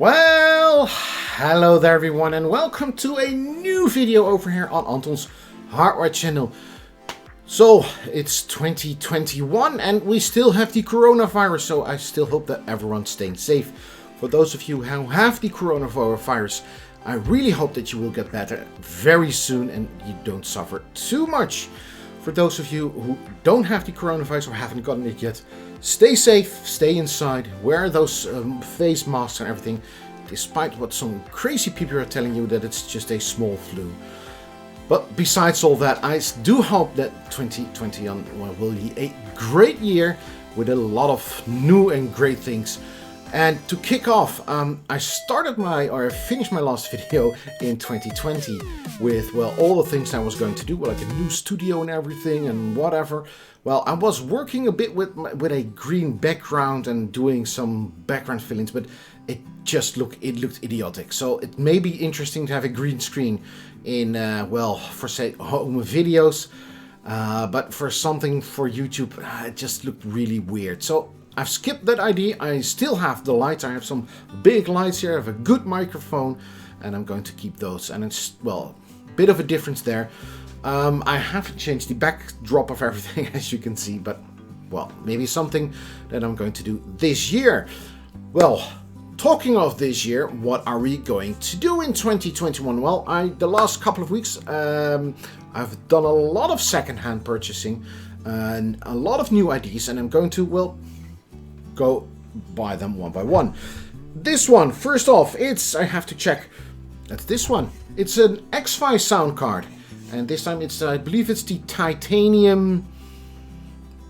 Well, hello there everyone and welcome to a new video over here on Anton's hardware channel. So, it's 2021 and we still have the coronavirus, so I still hope that everyone's staying safe. For those of you who have the coronavirus, I really hope that you will get better very soon and you don't suffer too much. For those of you who don't have the coronavirus or haven't gotten it yet, stay safe, stay inside, wear those face masks and everything, despite what some crazy people are telling you that it's just a small flu. But besides all that, I do hope that 2021 will be a great year with a lot of new and great things. And to kick off, I finished my last video in 2020 with, well, all the things I was going to do, like a new studio and everything and whatever. Well, I was working a bit with a green background and doing some background fillings, but it looked idiotic. So it may be interesting to have a green screen in, well, for say home videos, but for something for YouTube, it just looked really weird. So I've skipped that idea. I still have the lights. I have some big lights here. I have a good microphone and I'm going to keep those. And it's, well, a bit of a difference there. I haven't changed the backdrop of everything, as you can see, but, well, maybe something that I'm going to do this year. Well, talking of this year, what are we going to do in 2021? Well, the last couple of weeks, I've done a lot of secondhand purchasing and a lot of new ideas, and I'm going to, well, go buy them one by one. This one, first off, I have to check. That's this one. It's an Xfi sound card. And this time I believe it's the Titanium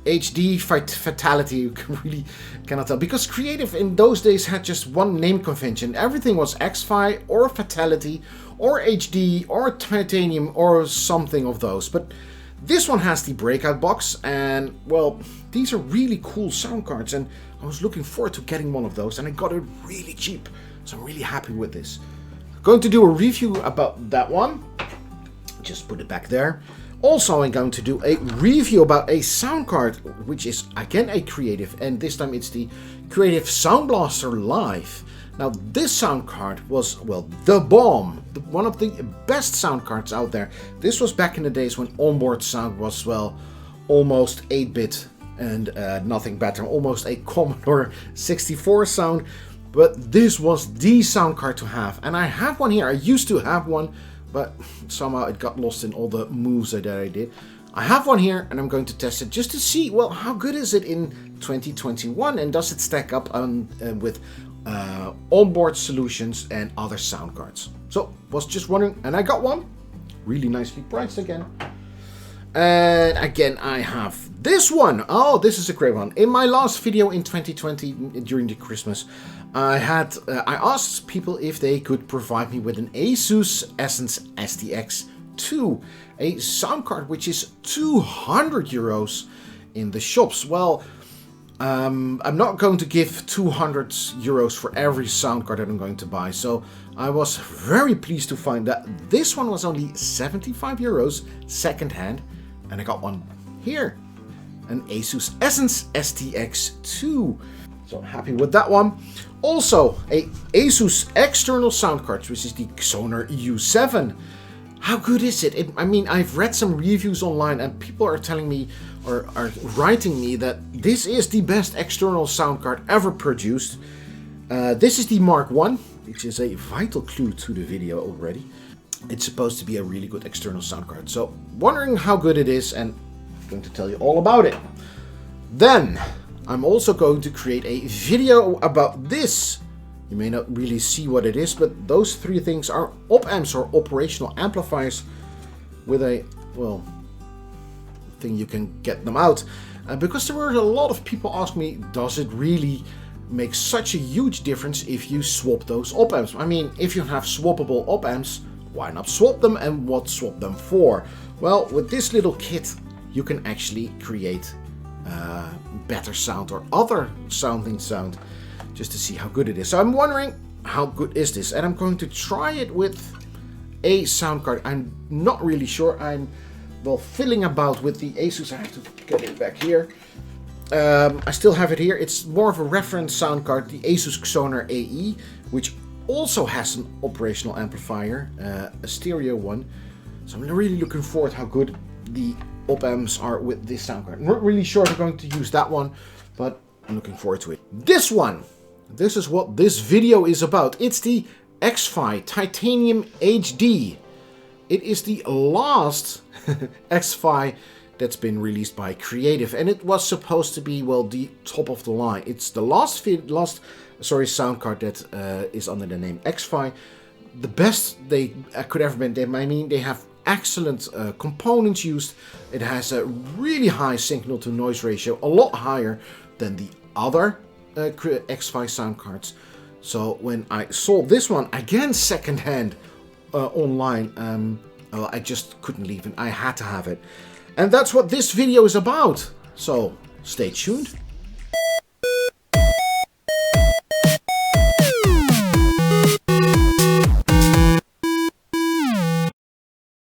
HD Fatality. You really cannot tell. Because Creative in those days had just one name convention. Everything was Xfi or Fatality or HD or Titanium or something of those. But this one has the breakout box, and, well, these are really cool sound cards, and I was looking forward to getting one of those, and I got it really cheap, so I'm really happy with this. I'm going to do a review about that one. Just put it back there. Also, I'm going to do a review about a sound card, which is again a Creative, and this time it's the Creative Sound Blaster Live. Now, this sound card was, well, the bomb. One of the best sound cards out there. This was back in the days when onboard sound was, well, almost 8-bit and nothing better. Almost a Commodore 64 sound. But this was the sound card to have. And I have one here. I used to have one, but somehow it got lost in all the moves that I did. I have one here and I'm going to test it just to see, well, how good is it in 2021 and does it stack up with onboard solutions and other sound cards. So, was just wondering, and I got one. Really nicely priced again. And again, I have this one. Oh, this is a great one. In my last video in 2020, during the Christmas, I asked people if they could provide me with an Asus Essence STX2, a sound card which is 200 euros in the shops. Well, I'm not going to give 200 euros for every sound card that I'm going to buy, so I was very pleased to find that this one was only 75 euros secondhand, and I got one here, an Asus Essence STX2. So I'm happy with that one. Also, a Asus external sound card, which is the Sonar U7. How good is it? I mean, I've read some reviews online and people are telling me or are writing me that this is the best external sound card ever produced. This is the Mark 1, which is a vital clue to the video already. It's supposed to be a really good external sound card. So, wondering how good it is, and I'm going to tell you all about it. Then, I'm also going to create a video about this. You may not really see what it is, but those three things are op-amps or operational amplifiers with a, well, thing you can get them out. Because there were a lot of people asking me, does it really make such a huge difference if you swap those op-amps? I mean, if you have swappable op-amps, why not swap them, and what swap them for? Well, with this little kit, you can actually create better sound or other sounding sound, just to see how good it is. So I'm wondering, how good is this? And I'm going to try it with a sound card. I'm not really sure. I'm, well, fiddling about with the Asus. I have to get it back here. I still have it here. It's more of a reference sound card, the Asus Sonar AE, which also has an operational amplifier, a stereo one. So I'm really looking forward how good the op amps are with this sound card. I'm not really sure if I'm going to use that one, but I'm looking forward to it. This one, this is what this video is about. It's the Xfi Titanium HD. It is the last Xfi that's been released by Creative, and it was supposed to be, well, the top of the line. It's the last sound card that is under the name Xfi. The best they could ever been. I mean, they have excellent components used. It has a really high signal to noise ratio, a lot higher than the other Xfi sound cards. So when I saw this one again secondhand online, well, I just couldn't leave it. I had to have it. And that's what this video is about. So stay tuned.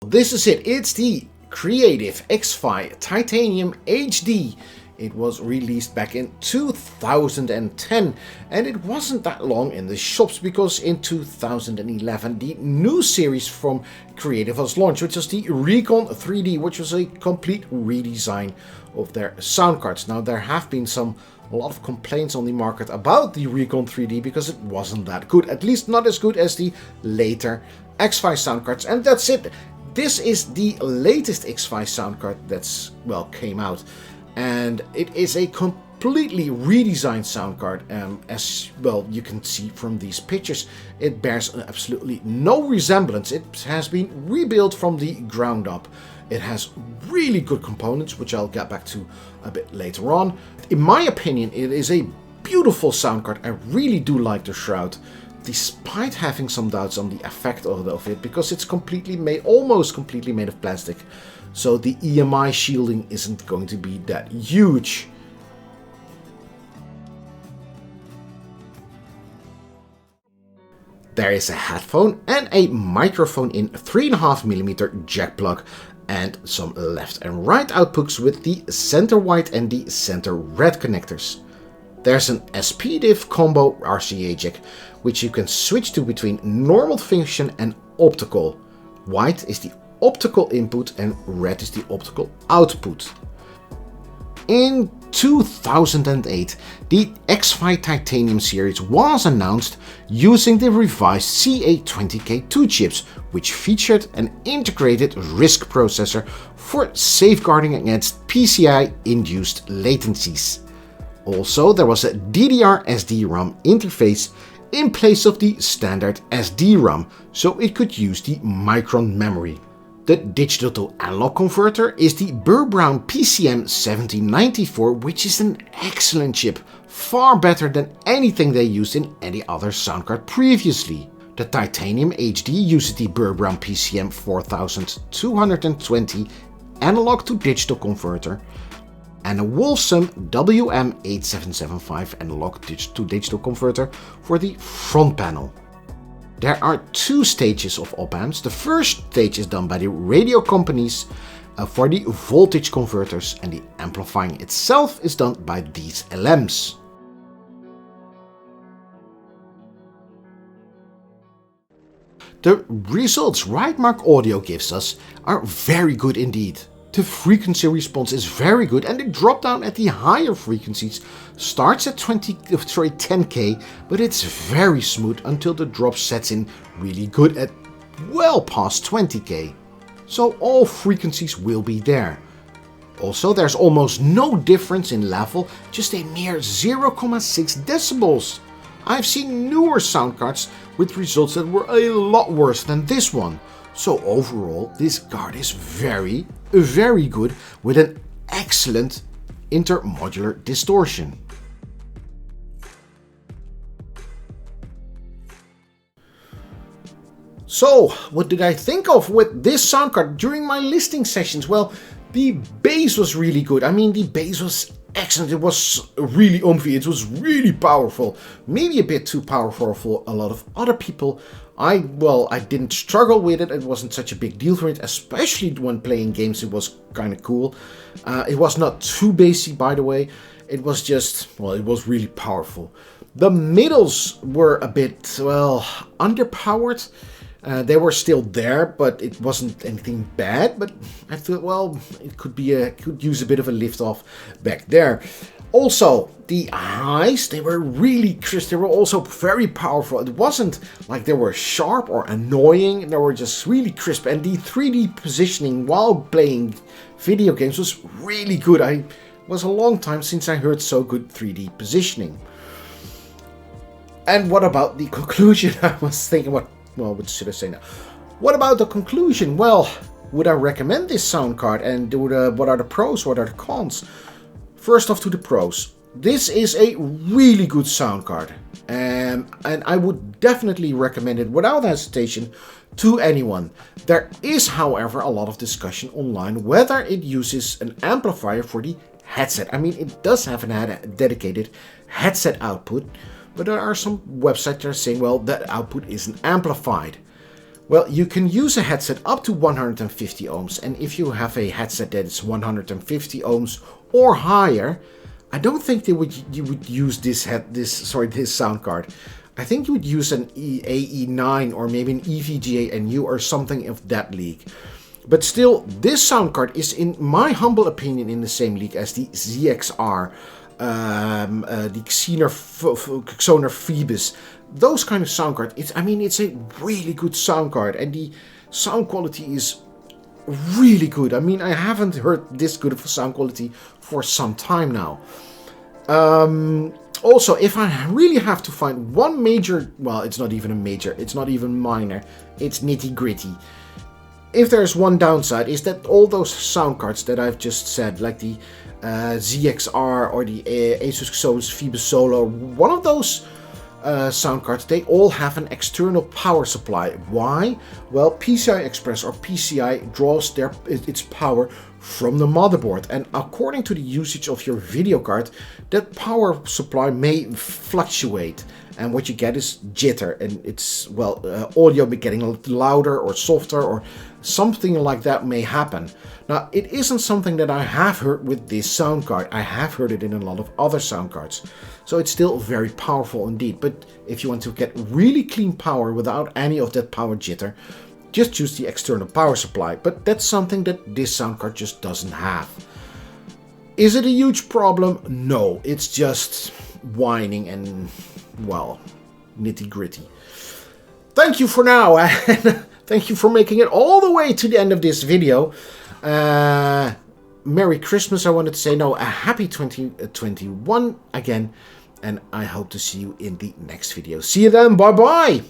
This is it. It's the Creative Xfi Titanium HD. It was released back in 2010, and it wasn't that long in the shops because in 2011 the new series from Creative was launched, which was the Recon 3D, which was a complete redesign of their sound cards. Now there have been a lot of complaints on the market about the Recon 3D because it wasn't that good, at least not as good as the later Xfi sound cards, and that's it. This is the latest Xfi sound card that's, well, came out. And it is a completely redesigned sound card, as well you can see from these pictures. It bears absolutely no resemblance. It has been rebuilt from the ground up. It has really good components, which I'll get back to a bit later on. In my opinion, it is a beautiful sound card. I really do like the shroud, despite having some doubts on the effect of it, because it's almost completely made of plastic. So the EMI shielding isn't going to be that huge. There is a headphone and a microphone in 3.5mm jack plug, and some left and right outputs with the center white and the center red connectors. There's an SPDIF combo RCA jack, which you can switch to between normal function and optical. White is the optical input and red is the optical output. In 2008, the Xfi Titanium series was announced using the revised CA20K2 chips, which featured an integrated RISC processor for safeguarding against PCI-induced latencies. Also, there was a DDR SD-ROM interface in place of the standard SD-ROM, so it could use the Micron memory. The digital to analog converter is the Burr Brown PCM1794, which is an excellent chip, far better than anything they used in any other sound card previously. The Titanium HD uses the Burr Brown PCM4220 analog to digital converter and a Wolfson WM8775 analog to digital converter for the front panel. There are two stages of op amps. The first stage is done by the radio companies for the voltage converters, and the amplifying itself is done by these LMs. The results Rightmark Audio gives us are very good indeed. The frequency response is very good, and the drop down at the higher frequencies starts at 10K, but it's very smooth until the drop sets in really good at well past 20K. So all frequencies will be there. Also, there's almost no difference in level, just a mere 0.6 decibels. I've seen newer sound cards with results that were a lot worse than this one. So overall, this card is very good with an excellent intermodular distortion. So, what did I think of with this sound card during my listing sessions? Well, the bass was really good. I mean, the bass was excellent. It was really oomphy. It was really powerful. Maybe a bit too powerful for a lot of other people. I didn't struggle with it. It wasn't such a big deal for me, especially when playing games. It was kind of cool. It was not too bassy, by the way. It was just, well, it was really powerful. The middles were a bit, well, underpowered. They were still there, but it wasn't anything bad. But I thought, well, it could use a bit of a lift off back there. Also, the highs, they were really crisp. They were also very powerful. It wasn't like they were sharp or annoying. They were just really crisp. And the 3D positioning while playing video games was really good. It was a long time since I heard so good 3D positioning. And what about the conclusion? I was thinking, what should I say now? What about the conclusion? Well, would I recommend this sound card? And what are the pros? What are the cons? First off, to the pros. This is a really good sound card. And I would definitely recommend it without hesitation to anyone. There is, however, a lot of discussion online whether it uses an amplifier for the headset. I mean, it does have a dedicated headset output, but there are some websites that are saying, well, that output isn't amplified. Well, you can use a headset up to 150 ohms, and if you have a headset that is 150 ohms or higher, I don't think you would use this sound card. I think you would use an AE9 or maybe an EVGA-NU or something of that league. But still, this sound card is, in my humble opinion, in the same league as the ZXR, the Xoner Phoebus. Those kind of sound cards. It's a really good sound card, and the sound quality is really good. I mean, I haven't heard this good of a sound quality for some time now. Also, if I really have to find one major, well, it's not even a major, it's not even minor, it's nitty gritty. If there's one downside, is that all those sound cards that I've just said, like the ZXR or the Asus Xoner Phoebus Solo, one of those sound cards, they all have an external power supply. Why? Well, PCI Express or PCI draws its power from the motherboard, and according to the usage of your video card, that power supply may fluctuate, and what you get is jitter, and it's, well, audio be getting a little louder or softer or something like that may happen. Now, it isn't something that I have heard with this sound card. I have heard it in a lot of other sound cards. So it's still very powerful indeed. But if you want to get really clean power without any of that power jitter, just use the external power supply. But that's something that this sound card just doesn't have. Is it a huge problem? No, it's just whining and, well, nitty gritty. Thank you for now. Thank you for making it all the way to the end of this video. Merry Christmas, I wanted to say. No, a happy 2021 again. And I hope to see you in the next video. See you then. Bye-bye.